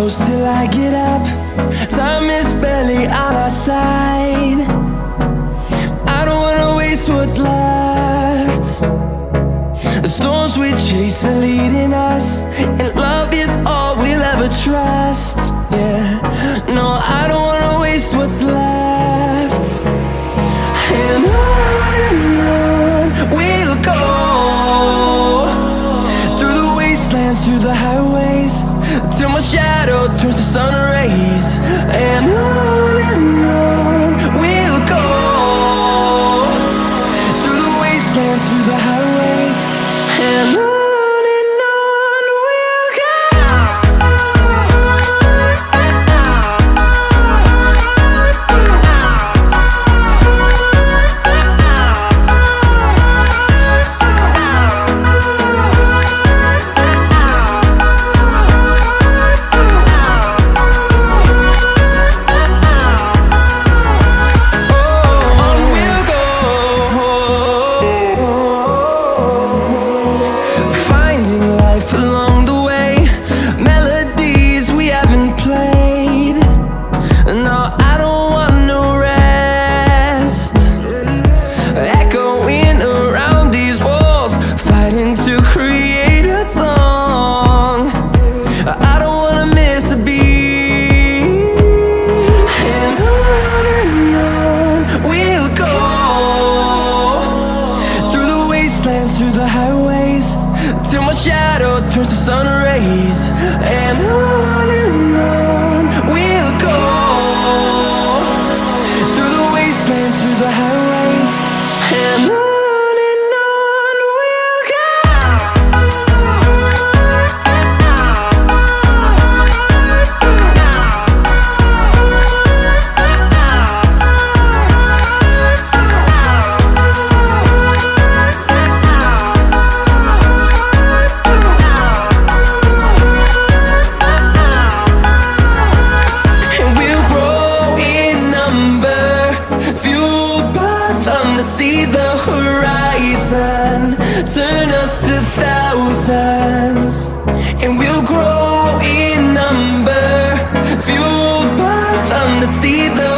close till I get up. Time is barely on our side. I don't wanna waste what's left. The storms we chase are leading us, and love is all we'll ever trust. Yeah, no, I don't wanna waste what's left. And on we'll go, through the wastelands, through the highways, till my shadow turns to sun rays. And on we'll go, through the wastelands, through the highways, and on we'll go. Through the highways, till my shadow turns to sun rays. And on we'll go, through the wastelands, through the highways, and on we'll go. To see the horizon, turn us to thousands, and we'll grow in number, fueled by them to see the